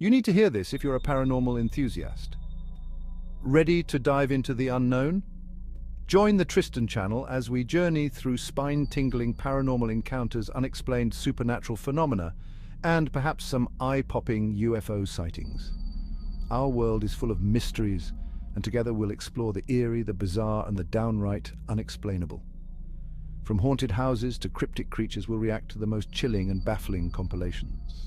You need to hear this if you're a paranormal enthusiast. Ready to dive into the unknown? Join the Tristan channel as we journey through spine-tingling paranormal encounters, unexplained supernatural phenomena, and perhaps some eye-popping UFO sightings. Our world is full of mysteries, and together we'll explore the eerie, the bizarre, and the downright unexplainable. From haunted houses to cryptic creatures, we'll react to the most chilling and baffling compilations.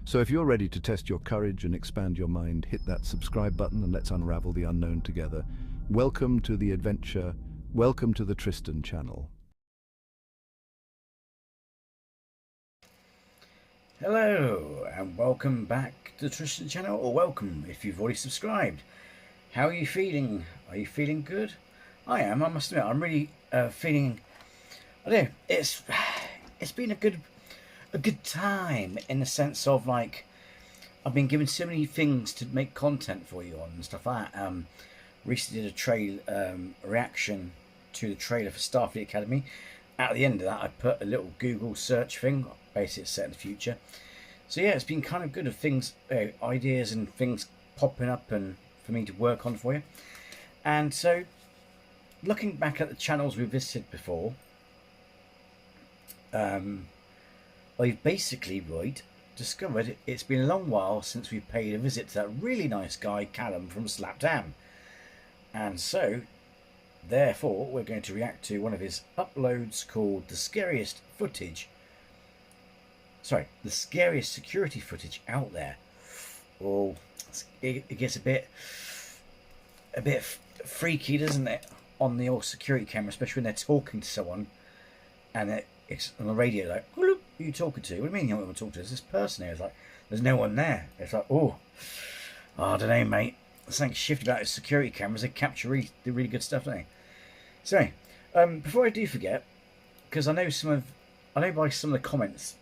So if you're ready to test your courage and expand your mind, hit that subscribe button and let's unravel the unknown together. Welcome to the adventure. Welcome to the Tristan channel. Hello and welcome back to the Tristan channel, or welcome if you've already subscribed. How are you feeling? Are you feeling good? I am. I must admit, I'm really feeling. I don't know. It's been a good time in the sense of, like, I've been given so many things to make content for you on and stuff like that. Recently did a reaction to the trailer for Starfleet Academy. At the end of that, I put a little Google search thing. Basically, it's set in the future. So yeah, it's been kind of good of things, ideas and things popping up and for me to work on for you. And so, looking back at the channels we visited before, I've basically discovered it's been a long while since we paid a visit to that really nice guy Callum from Slapdam. And so, therefore, we're going to react to one of his uploads called the scariest security footage out there. Oh, it gets a bit freaky, doesn't it, on the old security camera, especially when they're talking to someone and it's on the radio, like, who are you talking to? What do you mean you don't want to talk to? There's this person here. It's like, there's no one there. It's like, I don't know, mate. Something shifty about his security cameras. They capture really good stuff, don't they? So, before I do forget, because I know by some of the comments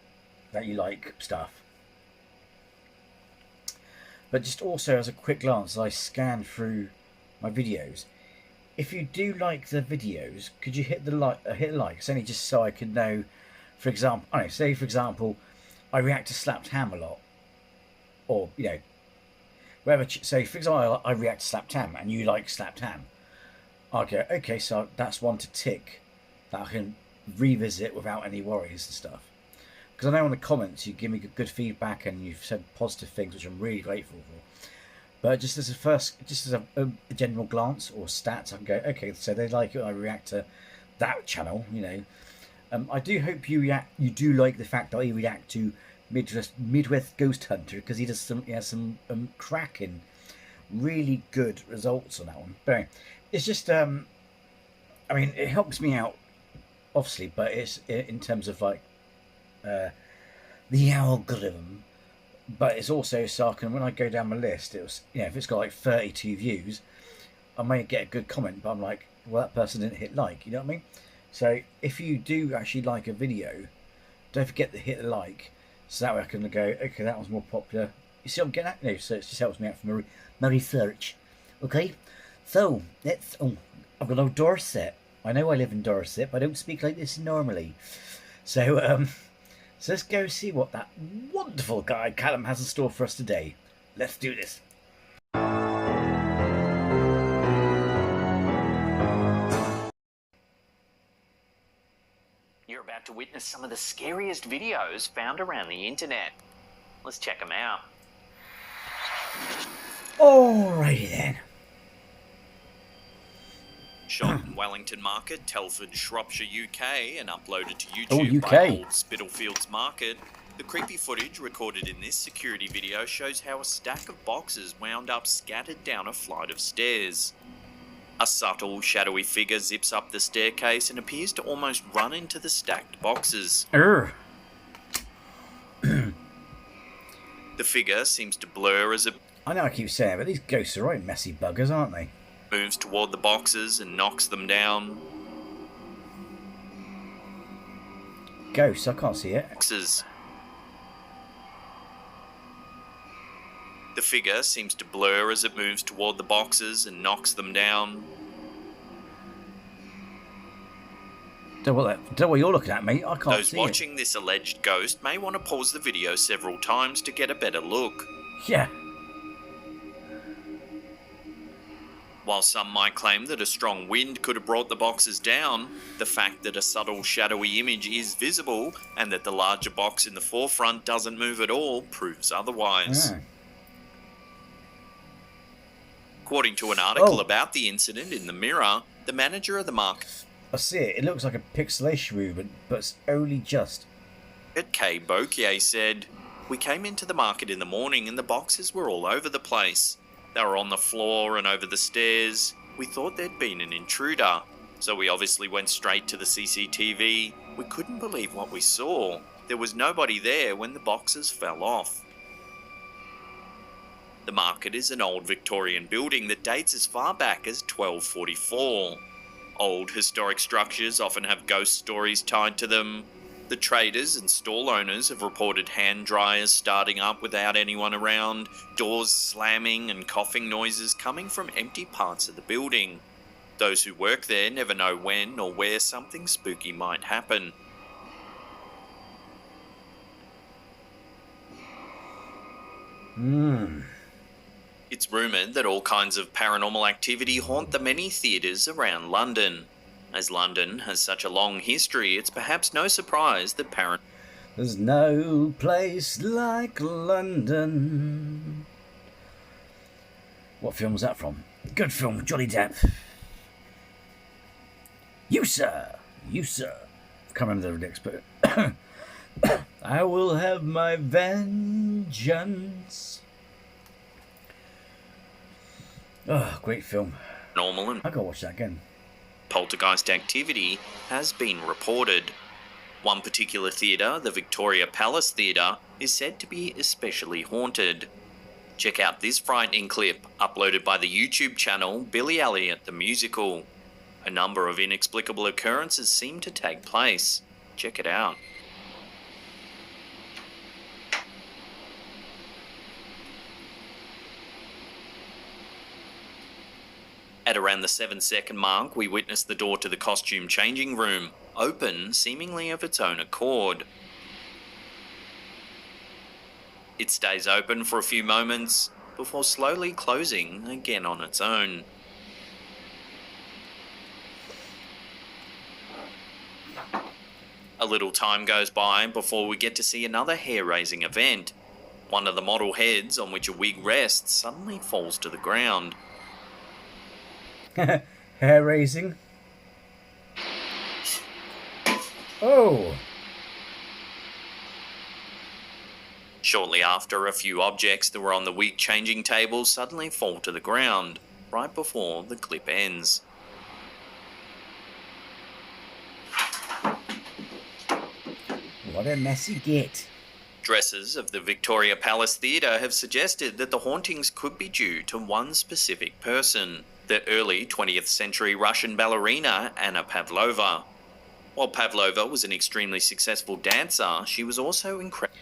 that you like stuff, but just also as a quick glance as I scan through my videos, if you do like the videos, could you hit like? It's only just so I could know. For example, say for example, I react to Slapped Ham a lot, or whatever. Say for example, I react to Slapped Ham, and you like Slapped Ham. Okay, so that's one to tick that I can revisit without any worries and stuff. Because I know in the comments you give me good feedback and you've said positive things, which I'm really grateful for. But just as a general glance or stats, I can go, okay, so they like it. I react to that channel, I do hope you do like the fact that I react to Midwest Ghost Hunter, because he has some cracking, really good results on that one. But anyway, it's just it helps me out, obviously, but it's in terms of like the algorithm. But it's also so when I go down my list, it was if it's got like 32 views, I may get a good comment, but I'm like, well, that person didn't hit like, you know what I mean? So if you do actually like a video, don't forget to hit the like, so that way I can go, okay, that one's more popular. You see what I'm getting at? No, so it just helps me out for my research. Okay, so I've got no Dorset. I know I live in Dorset, but I don't speak like this normally. So so let's go see what that wonderful guy Callum has in store for us today. Let's do this. You're about to witness some of the scariest videos found around the internet. Let's check them out. Alrighty then. Shot in Wellington Market, Telford, Shropshire, UK, and uploaded to YouTube UK. by Old Spitalfields Market. The creepy footage recorded in this security video shows how a stack of boxes wound up scattered down a flight of stairs. A subtle, shadowy figure zips up the staircase and appears to almost run into the stacked boxes. The figure seems to blur as it I know I keep saying it, but these ghosts are right messy buggers, aren't they? moves toward the boxes and knocks them down. Ghosts, I can't see it. Boxes. The figure seems to blur as it moves toward the boxes and knocks them down. Don't know what you're looking at, mate. I can't Those see watching this alleged ghost may want to pause the video several times to get a better look. Yeah. While some might claim that a strong wind could have brought the boxes down, the fact that a subtle shadowy image is visible and that the larger box in the forefront doesn't move at all proves otherwise. Ah. According to an article Oh. about the incident in the Mirror, the manager of the market, I see it. It looks like a pixelation movement, but it's only just. Kay Bokier, said, "We came into the market in the morning and the boxes were all over the place. They were on the floor and over the stairs. We thought there'd been an intruder, so we obviously went straight to the CCTV. We couldn't believe what we saw. There was nobody there when the boxes fell off." The market is an old Victorian building that dates as far back as 1244. Old historic structures often have ghost stories tied to them. The traders and stall owners have reported hand dryers starting up without anyone around, doors slamming and coughing noises coming from empty parts of the building. Those who work there never know when or where something spooky might happen. It's rumoured that all kinds of paranormal activity haunt the many theatres around London. As London has such a long history, it's perhaps no surprise that There's no place like London. What film was that from? Good film, Johnny Depp. You, sir. You, sir. I can't remember the lyrics, but I will have my vengeance. Oh, great film. paranormal and I'll go watch that again. poltergeist activity has been reported. One particular theatre, the Victoria Palace Theatre, is said to be especially haunted. Check out this frightening clip uploaded by the YouTube channel Billy Elliot the Musical. A number of inexplicable occurrences seem to take place. Check it out. At around the 7-second mark, we witness the door to the costume changing room open seemingly of its own accord. It stays open for a few moments before slowly closing again on its own. A little time goes by before we get to see another hair-raising event. One of the model heads on which a wig rests suddenly falls to the ground. Hair raising. Oh. Shortly after, a few objects that were on the wig changing table suddenly fall to the ground, right before the clip ends. What a messy git. Dressers of the Victoria Palace Theatre have suggested that the hauntings could be due to one specific person, the early 20th century Russian ballerina Anna Pavlova. While Pavlova was an extremely successful dancer, she was also incredible.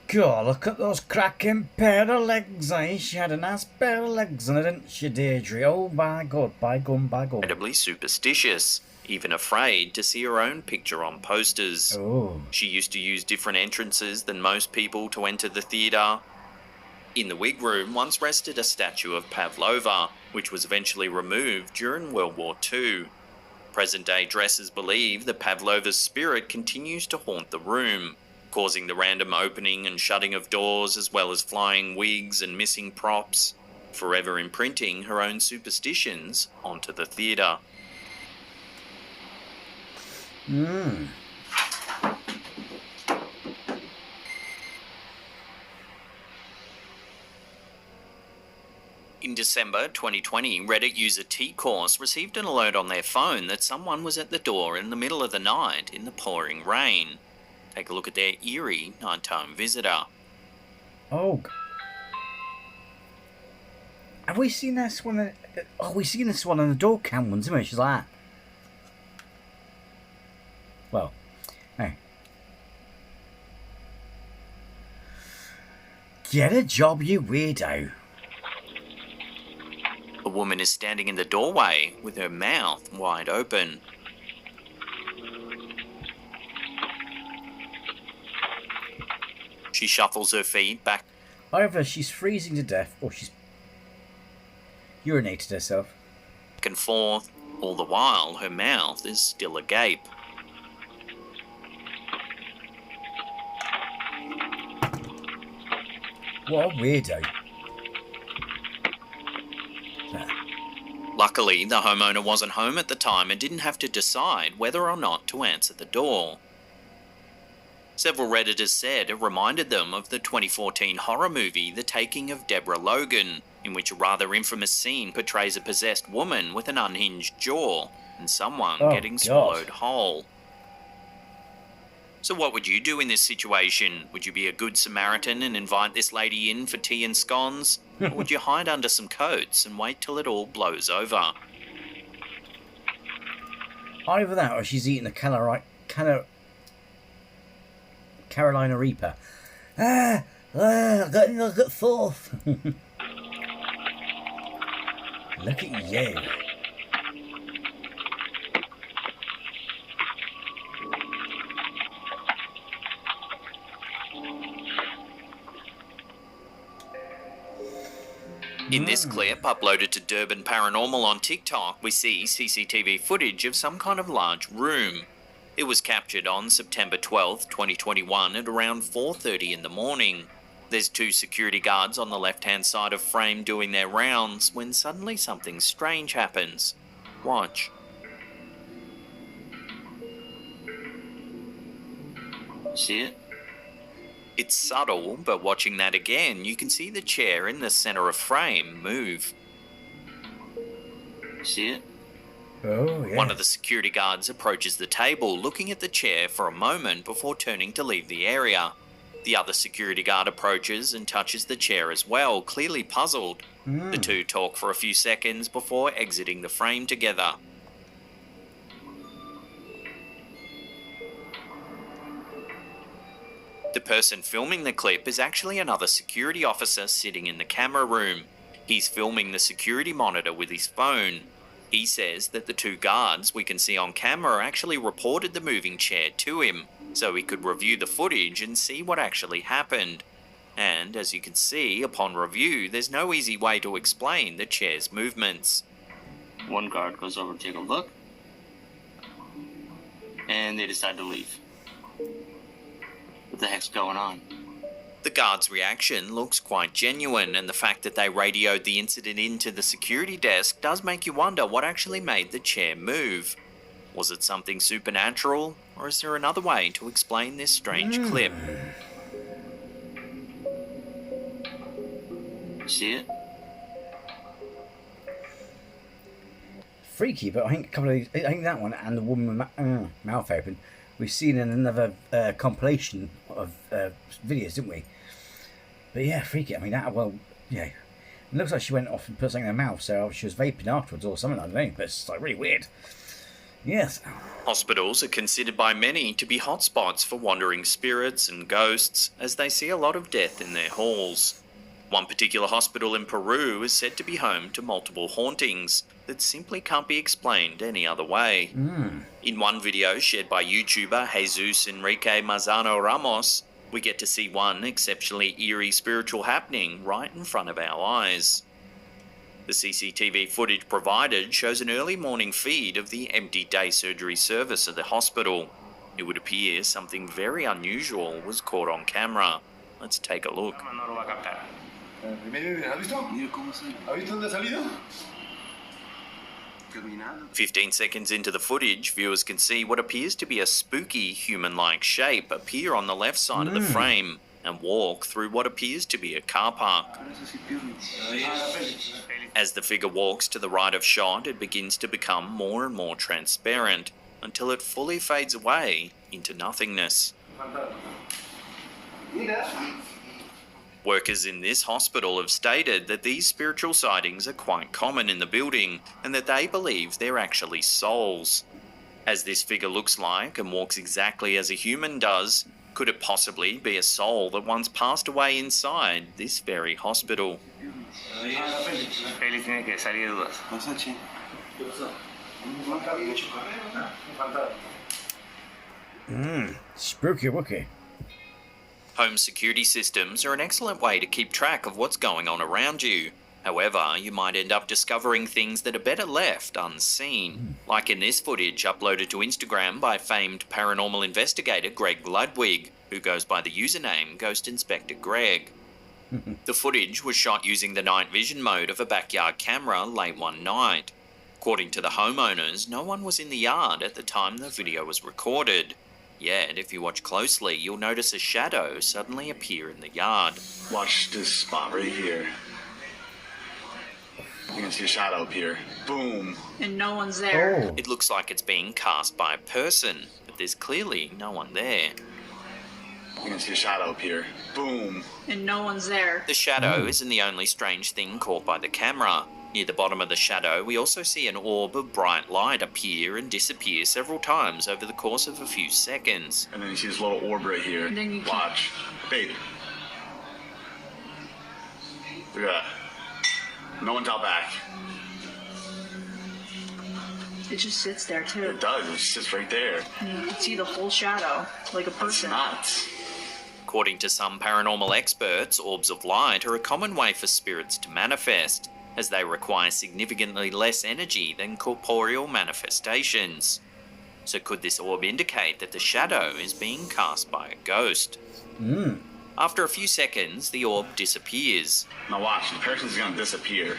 God, look at those cracking pair of legs, eh? She had a nice pair of legs on her, didn't she, Deirdre? Oh my God, by gum, by gum. Incredibly superstitious, even afraid to see her own picture on posters. Oh. She used to use different entrances than most people to enter the theatre. In the wig room once rested a statue of Pavlova, which was eventually removed during World War II. Present-day dressers believe that Pavlova's spirit continues to haunt the room, causing the random opening and shutting of doors as well as flying wigs and missing props, forever imprinting her own superstitions onto the theatre. In December 2020, Reddit user T-Course received an alert on their phone that someone was at the door in the middle of the night in the pouring rain. Take a look at their eerie nighttime visitor. Oh. Have we seen this one? Oh, we've seen this one on the door cam ones, haven't we? She's like that. Well, hey. Get a job, you weirdo. A woman is standing in the doorway with her mouth wide open. She shuffles her feet back. Either she's freezing to death or she's urinated herself. Back and forth, all the while her mouth is still agape. What a weirdo. Luckily, the homeowner wasn't home at the time and didn't have to decide whether or not to answer the door. Several Redditors said it reminded them of the 2014 horror movie The Taking of Deborah Logan, in which a rather infamous scene portrays a possessed woman with an unhinged jaw and someone getting swallowed whole. So what would you do in this situation? Would you be a good Samaritan and invite this lady in for tea and scones? Or would you hide under some coats and wait till it all blows over? Either that or she's eating a Carolina Reaper. I got fourth. Look at you. In this clip, uploaded to Durban Paranormal on TikTok, we see CCTV footage of some kind of large room. It was captured on September 12th, 2021 at around 4:30 in the morning. There's two security guards on the left-hand side of frame doing their rounds when suddenly something strange happens. Watch. See it? It's subtle, but watching that again, you can see the chair in the center of frame move. See it? Oh, yeah. One of the security guards approaches the table, looking at the chair for a moment before turning to leave the area. The other security guard approaches and touches the chair as well, clearly puzzled. The two talk for a few seconds before exiting the frame together. The person filming the clip is actually another security officer sitting in the camera room. He's filming the security monitor with his phone. He says that the two guards we can see on camera actually reported the moving chair to him, so he could review the footage and see what actually happened. And as you can see, upon review, there's no easy way to explain the chair's movements. One guard goes over to take a look, and they decide to leave. What the heck's going on? The guard's reaction looks quite genuine, and the fact that they radioed the incident into the security desk does make you wonder what actually made the chair move. Was it something supernatural, or is there another way to explain this strange clip? See it? Freaky, but I think a couple of these, I think that one and the woman with mouth open, we've seen in another compilation of videos, didn't we? But yeah, freaky. I mean, that, well, yeah. It looks like she went off and put something in her mouth, so she was vaping afterwards or something, I don't know, but it's like really weird. Yes. Hospitals are considered by many to be hotspots for wandering spirits and ghosts, as they see a lot of death in their halls. One particular hospital in Peru is said to be home to multiple hauntings that simply can't be explained any other way. In one video shared by YouTuber Jesus Enrique Mazano Ramos, we get to see one exceptionally eerie spiritual happening right in front of our eyes. The CCTV footage provided shows an early morning feed of the empty day surgery service at the hospital. It would appear something very unusual was caught on camera. Let's take a look. 15 seconds into the footage, viewers can see what appears to be a spooky human-like shape appear on the left side of the frame and walk through what appears to be a car park. As the figure walks to the right of shot, it begins to become more and more transparent until it fully fades away into nothingness. Workers in this hospital have stated that these spiritual sightings are quite common in the building and that they believe they're actually souls. As this figure looks like and walks exactly as a human does, could it possibly be a soul that once passed away inside this very hospital? Spooky wooky. Home security systems are an excellent way to keep track of what's going on around you. However, you might end up discovering things that are better left unseen. Like in this footage uploaded to Instagram by famed paranormal investigator Greg Ludwig, who goes by the username Ghost Inspector Greg. The footage was shot using the night vision mode of a backyard camera late one night. According to the homeowners, no one was in the yard at the time the video was recorded. Yet, if you watch closely, you'll notice a shadow suddenly appear in the yard. Watch this spot right here. You can see a shadow up here. Boom. And no one's there. Oh. It looks like it's being cast by a person, but there's clearly no one there. You can see a shadow up here. Boom. And no one's there. The shadow isn't the only strange thing caught by the camera. Near the bottom of the shadow, we also see an orb of bright light appear and disappear several times over the course of a few seconds. And then you see this little orb right here. And then you keep- Watch. Babe. Look at that. No one's out back. It just sits there too. It does. It sits right there. And you can see the whole shadow, like a It's person. nuts. According to some paranormal experts, orbs of light are a common way for spirits to manifest, as they require significantly less energy than corporeal manifestations. So could this orb indicate that the shadow is being cast by a ghost? After a few seconds, the orb disappears. Now watch. The person's gonna disappear.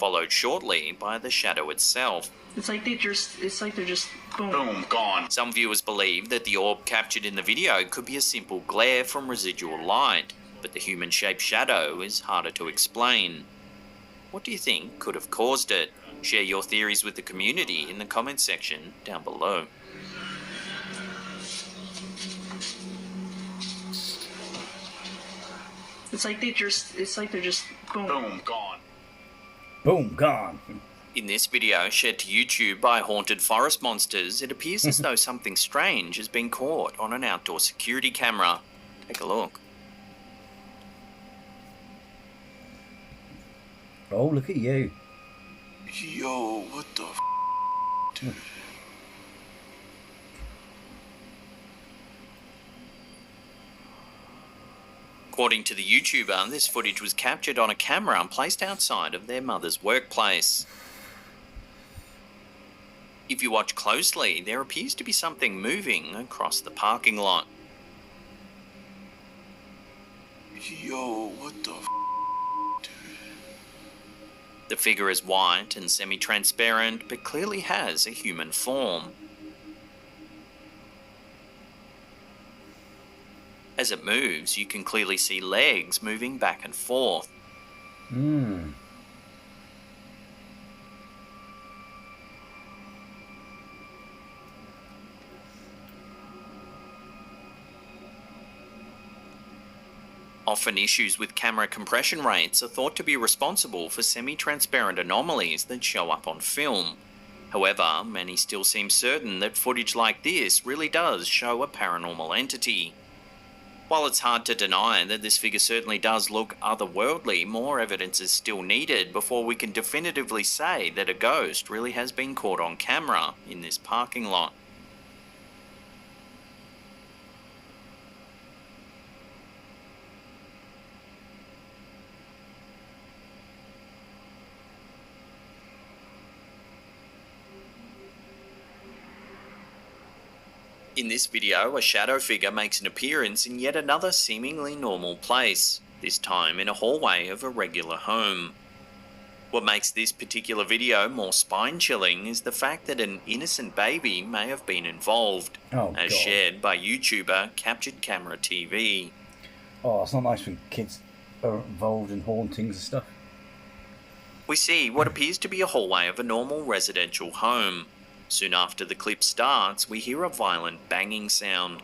Followed shortly by the shadow itself. It's like they're just boom. Boom. Gone. Some viewers believe that the orb captured in the video could be a simple glare from residual light, but the human-shaped shadow is harder to explain. What do you think could have caused it? Share your theories with the community in the comments section down below. It's like they're just boom. Boom. Gone. Boom, gone. In this video, shared to YouTube by Haunted Forest Monsters, it appears as though something strange has been caught on an outdoor security camera. Take a look. Oh, look at you. Yo, what the f***, dude? According to the YouTuber, this footage was captured on a camera and placed outside of their mother's workplace. If you watch closely, there appears to be something moving across the parking lot. Yo, what the f***, dude? The figure is white and semi-transparent, but clearly has a human form. As it moves, you can clearly see legs moving back and forth. Often issues with camera compression rates are thought to be responsible for semi-transparent anomalies that show up on film. However, many still seem certain that footage like this really does show a paranormal entity. While it's hard to deny that this figure certainly does look otherworldly, more evidence is still needed before we can definitively say that a ghost really has been caught on camera in this parking lot. In this video, a shadow figure makes an appearance in yet another seemingly normal place, this time in a hallway of a regular home. What makes this particular video more spine-chilling is the fact that an innocent baby may have been involved, Oh, as God. shared by YouTuber Captured Camera TV. Oh, it's not nice when kids are involved in hauntings and stuff. We see what appears to be a hallway of a normal residential home. Soon after the clip starts, we hear a violent banging sound.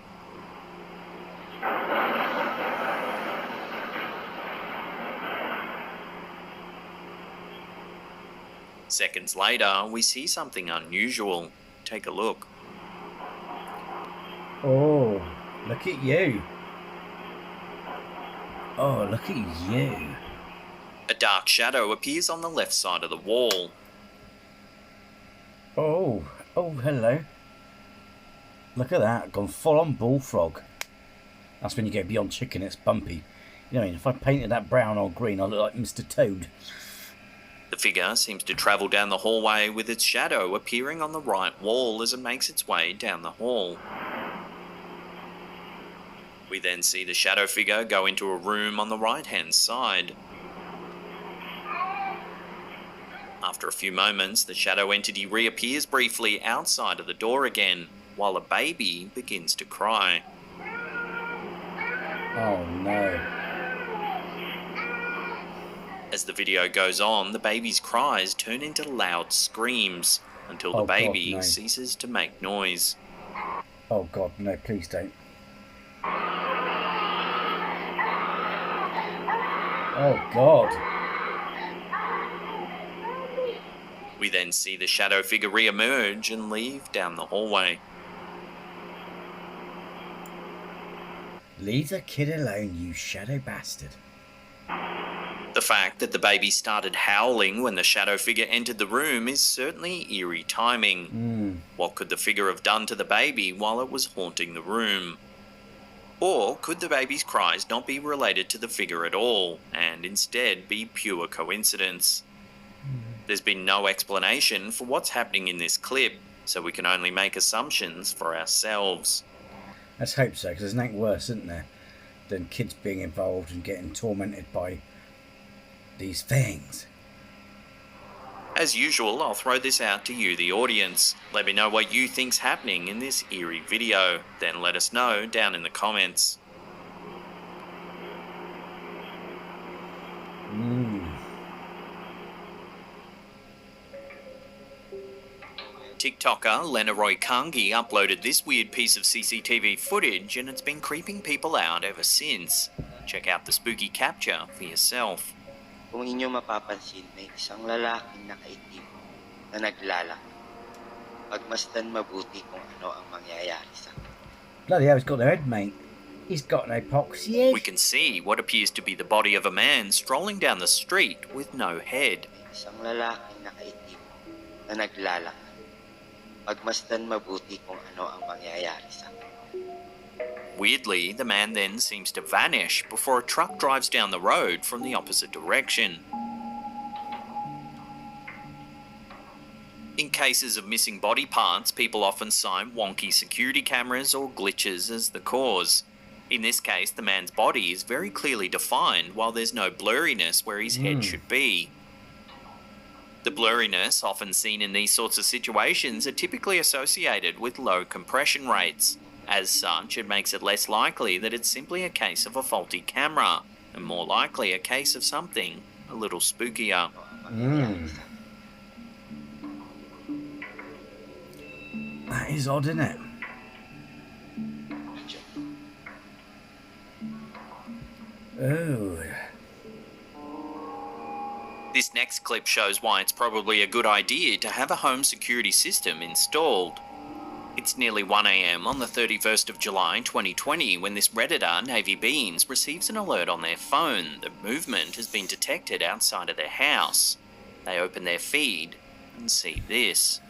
Seconds later, we see something unusual. Take a look. Oh, look at you. Oh, look at you. A dark shadow appears on the left side of the wall. Oh, hello. Look at that, gone full on bullfrog. That's when you go beyond chicken, it's bumpy. You know what I mean? If I painted that brown or green, I look like Mr. Toad. The figure seems to travel down the hallway with its shadow appearing on the right wall as it makes its way down the hall. We then see the shadow figure go into a room on the right-hand side. After a few moments, the shadow entity reappears briefly outside of the door again, while a baby begins to cry. Oh no. As the video goes on, the baby's cries turn into loud screams until the baby ceases to make noise. Oh God, no, please don't. Oh God. We then see the shadow figure re-emerge and leave down the hallway. Leave the kid alone, you shadow bastard. The fact that the baby started howling when the shadow figure entered the room is certainly eerie timing. What could the figure have done to the baby while it was haunting the room? Or could the baby's cries not be related to the figure at all, and instead be pure coincidence? There's been no explanation for what's happening in this clip, so we can only make assumptions for ourselves. Let's hope so, because there's nothing worse, isn't there, than kids being involved and getting tormented by these things. As usual, I'll throw this out to you, the audience. Let me know what you think's happening in this eerie video. Then let us know down in the comments. TikToker Lenaroy Kangi uploaded this weird piece of CCTV footage and it's been creeping people out ever since. Check out the spooky capture for yourself. Kung inyo mapapansin, may isang lalaking nakaitim na naglalakad. Pagmasdan mabuti kung ano ang mangyayari sa kanya. Bloody hell, he's got no head, mate. He's got no poxy. We can see what appears to be the body of a man strolling down the street with no head. May isang lalaking nakaitim na naglalakad. Pagmasdan mabuti kung ano ang mangyayari sa kanya. Weirdly, the man then seems to vanish before a truck drives down the road from the opposite direction. In cases of missing body parts, people often cite wonky security cameras or glitches as the cause. In this case, the man's body is very clearly defined while there's no blurriness where his head should be. The blurriness often seen in these sorts of situations are typically associated with low compression rates. As such, it makes it less likely that it's simply a case of a faulty camera, and more likely a case of something a little spookier. That is odd, isn't it? Oh. This next clip shows why it's probably a good idea to have a home security system installed. It's nearly 1 AM on the 31st of July 2020 when this Redditor, Navy Beans, receives an alert on their phone that movement has been detected outside of their house. They open their feed and see this.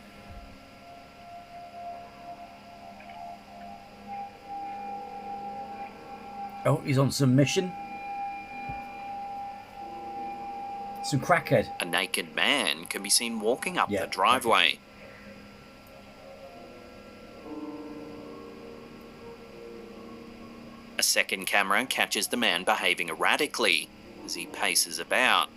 Oh, he's on some mission. Some crackhead. A naked man can be seen walking up the driveway. A second camera catches the man behaving erratically as he paces about.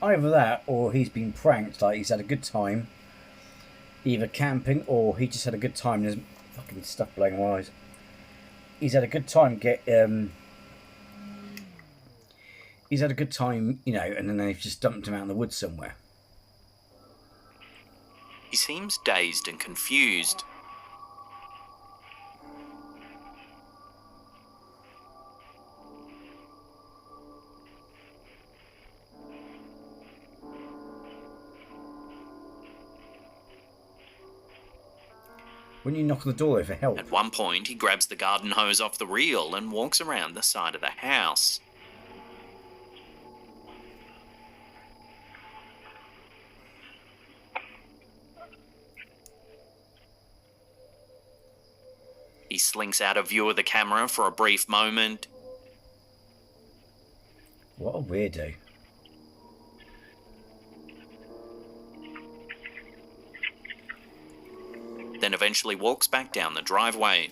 Either that, or he's been pranked, like he's had a good time, either camping, or he just had a good time. There's fucking stuff blowing my eyes. He's had a good time he's had a good time, you know, and then they've just dumped him out in the woods somewhere. He seems dazed and confused. Wouldn't you knock on the door for help? At one point, he grabs the garden hose off the reel and walks around the side of the house. slinks out of view of the camera for a brief moment. What a weirdo. Then eventually walks back down the driveway.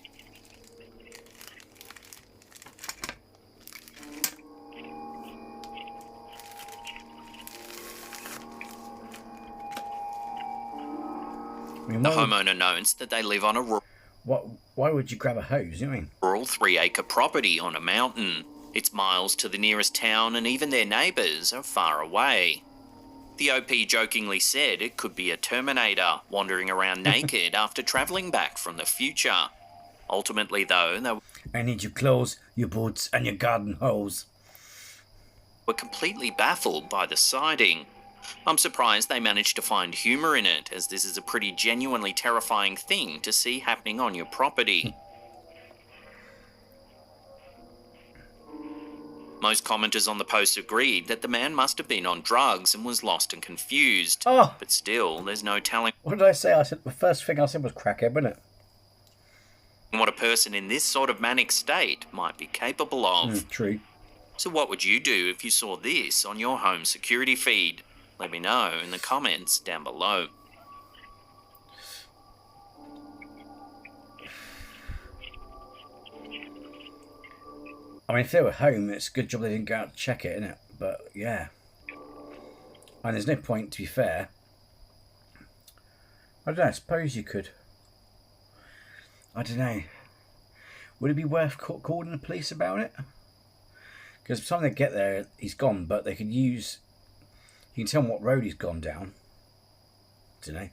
I mean, The homeowner notes that they live on a why would you grab a hose, you know what I mean? rural 3-acre property on a mountain. It's miles to the nearest town and even their neighbours are far away. The OP jokingly said it could be a Terminator wandering around naked after travelling back from the future. Ultimately though, they I need your clothes, your boots and your garden hose. were completely baffled by the sighting. I'm surprised they managed to find humour in it, as this is a pretty genuinely terrifying thing to see happening on your property. Most commenters on the post agreed that the man must have been on drugs and was lost and confused. Oh. But still, there's no telling What did I say? I said the first thing I said was crackhead, wasn't it? what a person in this sort of manic state might be capable of. True. So what would you do if you saw this on your home security feed? Let me know in the comments down below. I mean, if they were home, it's a good job they didn't go out to check it, innit? But, yeah. And there's no point, to be fair. I don't know, I suppose you could. I don't know. Would it be worth calling the police about it? Because by the time they get there, he's gone, but they could use... You can tell them what road he's gone down. Don't know.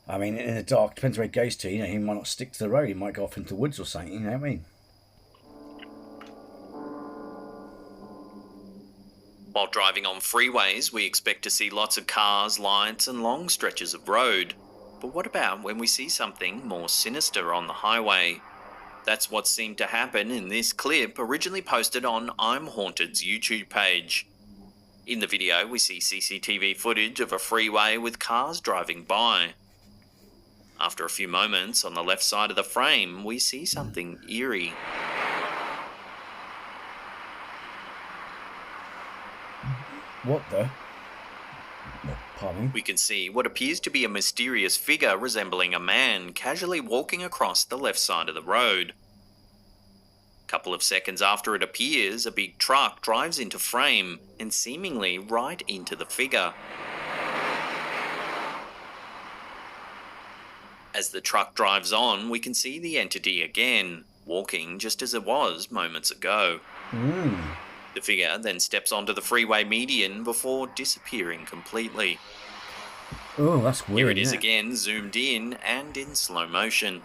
I mean, in the dark, depends where he goes to. You know, he might not stick to the road. He might go off into the woods or something. You know what I mean? While driving on freeways, we expect to see lots of cars, lights, and long stretches of road. But what about when we see something more sinister on the highway? That's what seemed to happen in this clip, originally posted on I'm Haunted's YouTube page. In the video, we see CCTV footage of a freeway with cars driving by. After a few moments, on the left side of the frame, we see something eerie. What the? Pardon? We can see what appears to be a mysterious figure resembling a man casually walking across the left side of the road. A couple of seconds after it appears, a big truck drives into frame and seemingly right into the figure. As the truck drives on, we can see the entity again, walking just as it was moments ago. The figure then steps onto the freeway median before disappearing completely. Oh, that's weird. Here it is isn't again, zoomed in and in slow motion.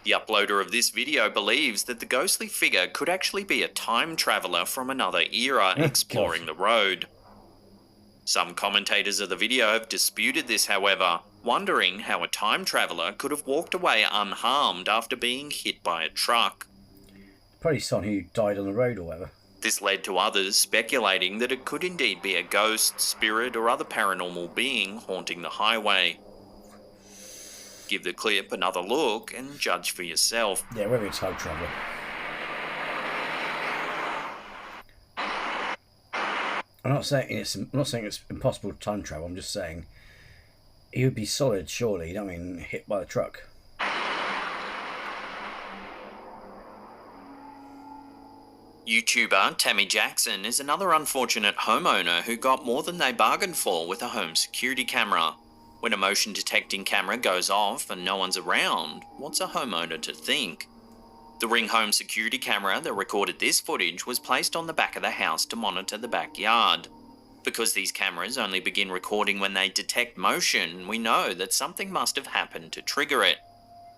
The uploader of this video believes that the ghostly figure could actually be a time traveller from another era exploring the road. Some commentators of the video have disputed this, however, wondering how a time traveller could have walked away unharmed after being hit by a truck. Probably someone who died on the road or whatever. This led to others speculating that it could indeed be a ghost, spirit, or other paranormal being haunting the highway. Give the clip another look and judge for yourself. Yeah, maybe it's time traveller. I'm not saying it's impossible to time travel. I'm just saying he would be solid, surely. You know what I mean? Hit by the truck. YouTuber Tammy Jackson is another unfortunate homeowner who got more than they bargained for with a home security camera. When a motion detecting camera goes off and no one's around, what's a homeowner to think? The Ring home security camera that recorded this footage was placed on the back of the house to monitor the backyard. Because these cameras only begin recording when they detect motion, we know that something must have happened to trigger it.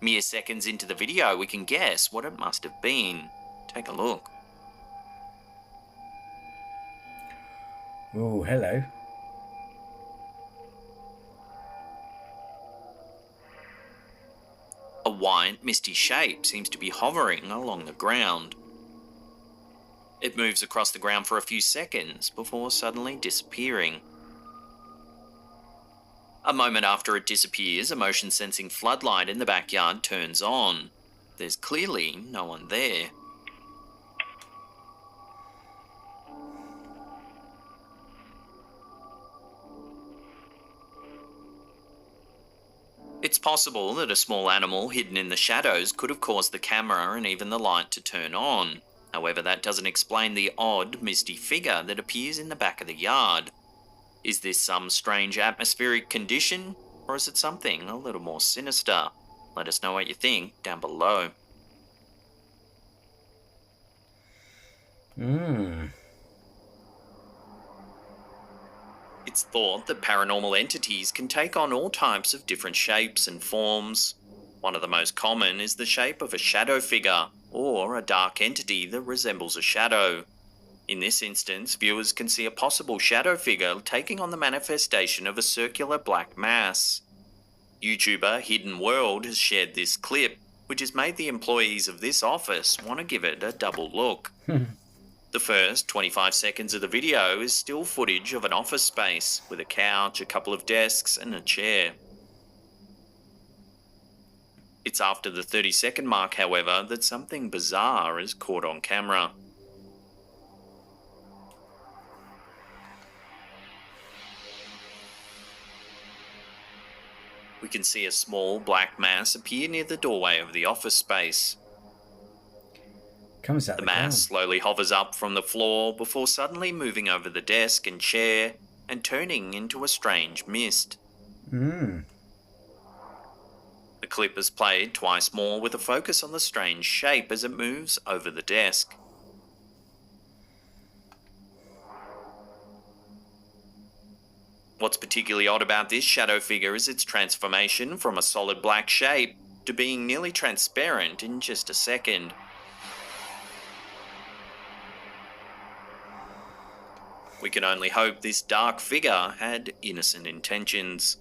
Mere seconds into the video, we can guess what it must have been. Take a look. Oh, hello. A white, misty shape seems to be hovering along the ground. It moves across the ground for a few seconds before suddenly disappearing. A moment after it disappears, a motion-sensing floodlight in the backyard turns on. There's clearly no one there. It's possible that a small animal hidden in the shadows could have caused the camera and even the light to turn on. However, that doesn't explain the odd, misty figure that appears in the back of the yard. Is this some strange atmospheric condition, or is it something a little more sinister? Let us know what you think down below. It's thought that paranormal entities can take on all types of different shapes and forms. One of the most common is the shape of a shadow figure, or a dark entity that resembles a shadow. In this instance, viewers can see a possible shadow figure taking on the manifestation of a circular black mass. YouTuber Hidden World has shared this clip, which has made the employees of this office want to give it a double look. The first 25 seconds of the video is still footage of an office space with a couch, a couple of desks and a chair. It's after the 30-second mark, however, that something bizarre is caught on camera. We can see a small black mass appear near the doorway of the office space. Comes out The mass slowly hovers up from the floor before suddenly moving over the desk and chair and turning into a strange mist. The clip is played twice more with a focus on the strange shape as it moves over the desk. What's particularly odd about this shadow figure is its transformation from a solid black shape to being nearly transparent in just a second. We can only hope this dark figure had innocent intentions.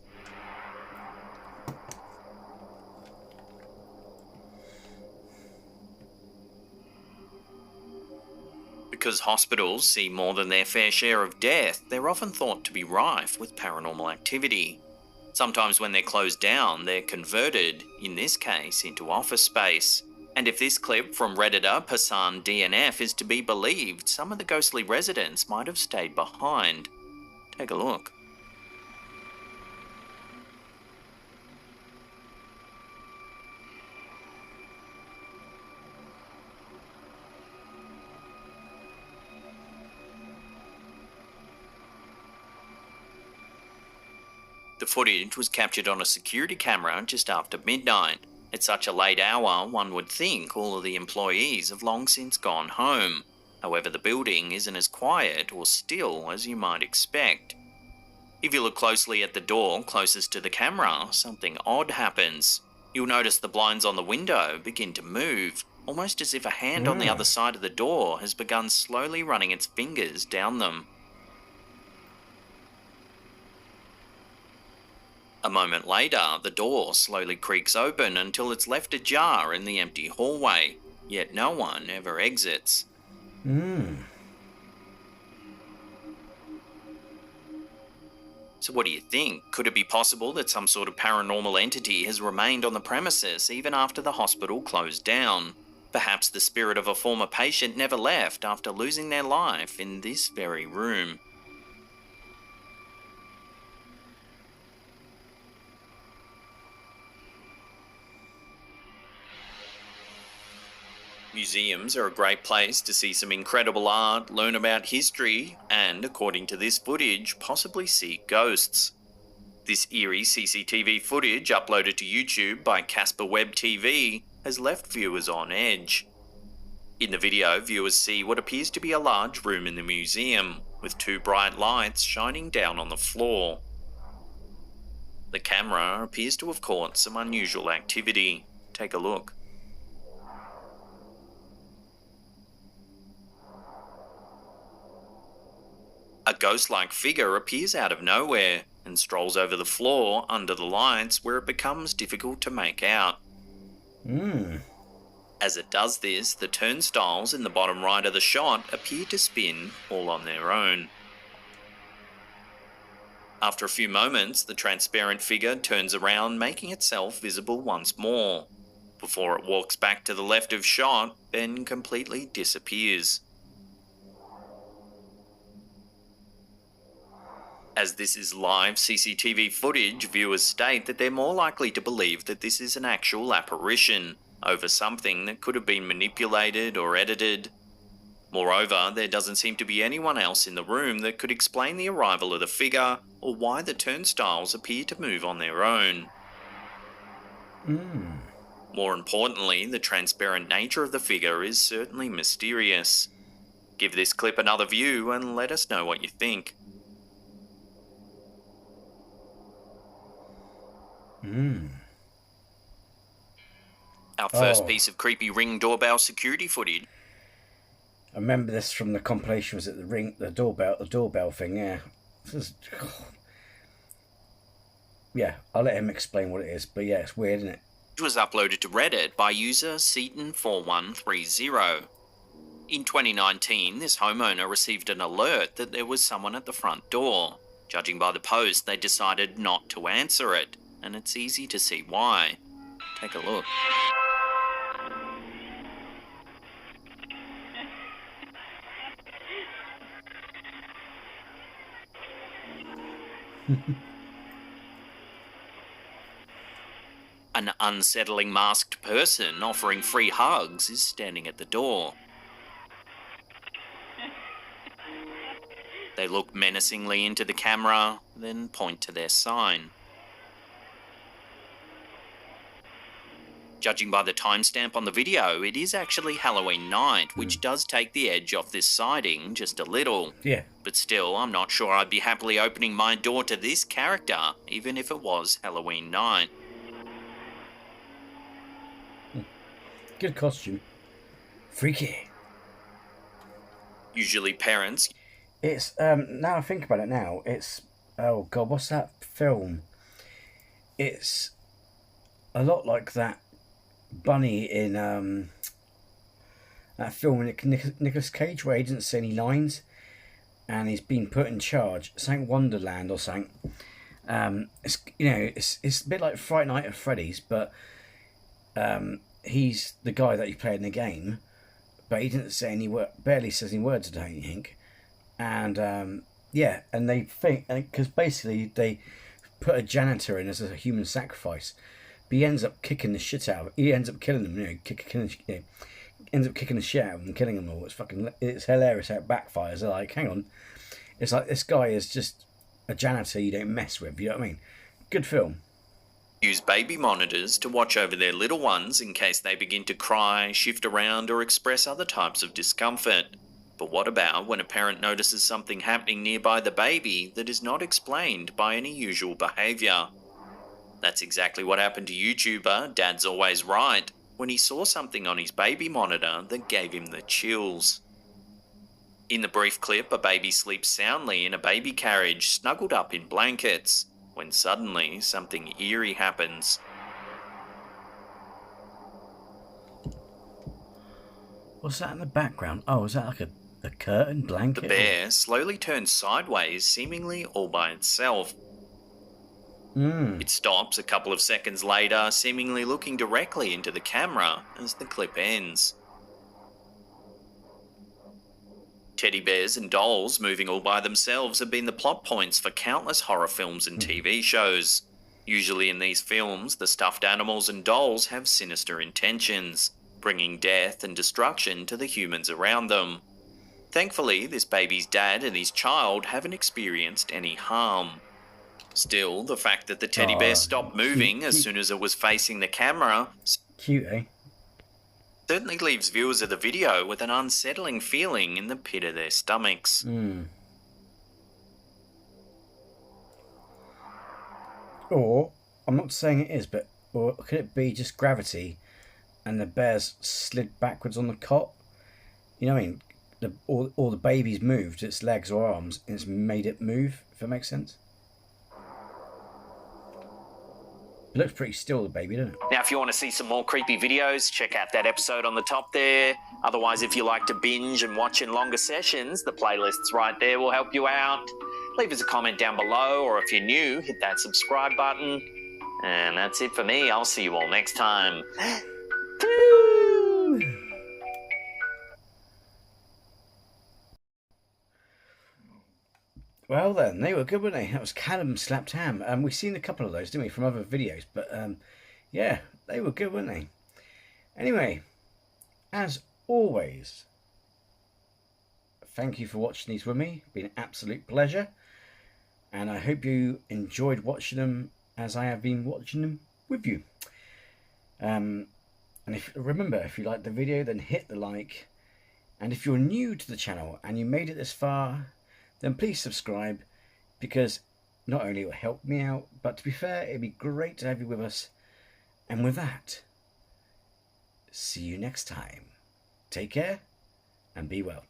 Because hospitals see more than their fair share of death, they're often thought to be rife with paranormal activity. Sometimes when they're closed down, they're converted, in this case, into office space. And if this clip from Redditor Passan DNF is to be believed, some of the ghostly residents might have stayed behind. Take a look. The footage was captured on a security camera just after midnight. At such a late hour, one would think all of the employees have long since gone home. However, the building isn't as quiet or still as you might expect. If you look closely at the door closest to the camera, something odd happens. You'll notice the blinds on the window begin to move, almost as if a hand on the other side of the door has begun slowly running its fingers down them. A moment later, the door slowly creaks open until it's left ajar in the empty hallway, yet no one ever exits. So what do you think? Could it be possible that some sort of paranormal entity has remained on the premises even after the hospital closed down? Perhaps the spirit of a former patient never left after losing their life in this very room. Museums are a great place to see some incredible art, learn about history, and, according to this footage, possibly see ghosts. This eerie CCTV footage, uploaded to YouTube by Casper Web TV, has left viewers on edge. In the video, viewers see what appears to be a large room in the museum, with two bright lights shining down on the floor. The camera appears to have caught some unusual activity. Take a look. A ghost-like figure appears out of nowhere and strolls over the floor under the lights where it becomes difficult to make out. As it does this, the turnstiles in the bottom right of the shot appear to spin all on their own. After a few moments, the transparent figure turns around, making itself visible once more, before it walks back to the left of shot, then completely disappears. As this is live CCTV footage, viewers state that they're more likely to believe that this is an actual apparition over something that could have been manipulated or edited. Moreover, there doesn't seem to be anyone else in the room that could explain the arrival of the figure or why the turnstiles appear to move on their own. More importantly, the transparent nature of the figure is certainly mysterious. Give this clip another view and let us know what you think. Our first piece of creepy Ring doorbell security footage. I remember this from the compilation. Was it the doorbell thing? Yeah. Yeah, I'll let him explain what it is. But yeah, it's weird, isn't it? It was uploaded to Reddit by user Seaton4130. In 2019, this homeowner received an alert that there was someone at the front door. Judging by the post, they decided not to answer it, and it's easy to see why. Take a look. An unsettling masked person offering free hugs is standing at the door. They look menacingly into the camera, then point to their sign. Judging by the timestamp on the video, it is actually Halloween night, which does take the edge off this sighting just a little. Yeah. But still, I'm not sure I'd be happily opening my door to this character, even if it was Halloween night. Good costume. Freaky. Usually parents... It's, now I think about it now, it's, oh God, what's that film? It's a lot like that bunny in, that film with Nicolas Cage where he didn't say any lines and he's been put in charge. Something Wonderland or something. It's, you know, it's a bit like Fright Night at Freddy's, but he's the guy that you play in the game, but he didn't say any barely says any words, I don't think. And yeah, and they think, because basically they put a janitor in as a human sacrifice, but he ends up kicking the shit out of it. He ends up killing them, ends up kicking the shit out of them and killing them all. It's hilarious how it backfires. They're like, hang on, it's like this guy is just a janitor you don't mess with. You know what I mean? Good film. Use baby monitors to watch over their little ones in case they begin to cry, shift around, or express other types of discomfort. But what about when a parent notices something happening nearby the baby that is not explained by any usual behaviour? That's exactly what happened to YouTuber Dad's Always Right when he saw something on his baby monitor that gave him the chills. In the brief clip, a baby sleeps soundly in a baby carriage snuggled up in blankets, when suddenly something eerie happens. What's that in the background? Oh, is that like a curtain blanket? The bear slowly turns sideways, seemingly all by itself. It stops a couple of seconds later, seemingly looking directly into the camera as the clip ends. Teddy bears and dolls moving all by themselves have been the plot points for countless horror films and TV shows. Usually in these films, the stuffed animals and dolls have sinister intentions, bringing death and destruction to the humans around them. Thankfully, this baby's dad and his child haven't experienced any harm. Still, the fact that the teddy bear stopped moving as soon as it was facing the camera cute, eh? certainly leaves viewers of the video with an unsettling feeling in the pit of their stomachs. Or, I'm not saying it is, but or could it be just gravity and the bear's slid backwards on the cot? You know what I mean? Or the baby's moved its legs or arms and it's made it move, if that makes sense. It looks pretty still, the baby, doesn't it? Now, if you want to see some more creepy videos, check out that episode on the top there. Otherwise, if you like to binge and watch in longer sessions, the playlist's right there will help you out. Leave us a comment down below, or if you're new, hit that subscribe button. And that's it for me. I'll see you all next time. Well then, they were good, weren't they? That was Callum Slapped Ham. We've seen a couple of those, didn't we, from other videos? But yeah, they were good, weren't they? Anyway, as always, thank you for watching these with me. It's been an absolute pleasure. And I hope you enjoyed watching them as I have been watching them with you. And remember, if you liked the video, then hit the like. And if you're new to the channel and you made it this far, then please subscribe, because not only it will help me out, but to be fair, it'd be great to have you with us. And with that, see you next time. Take care and be well.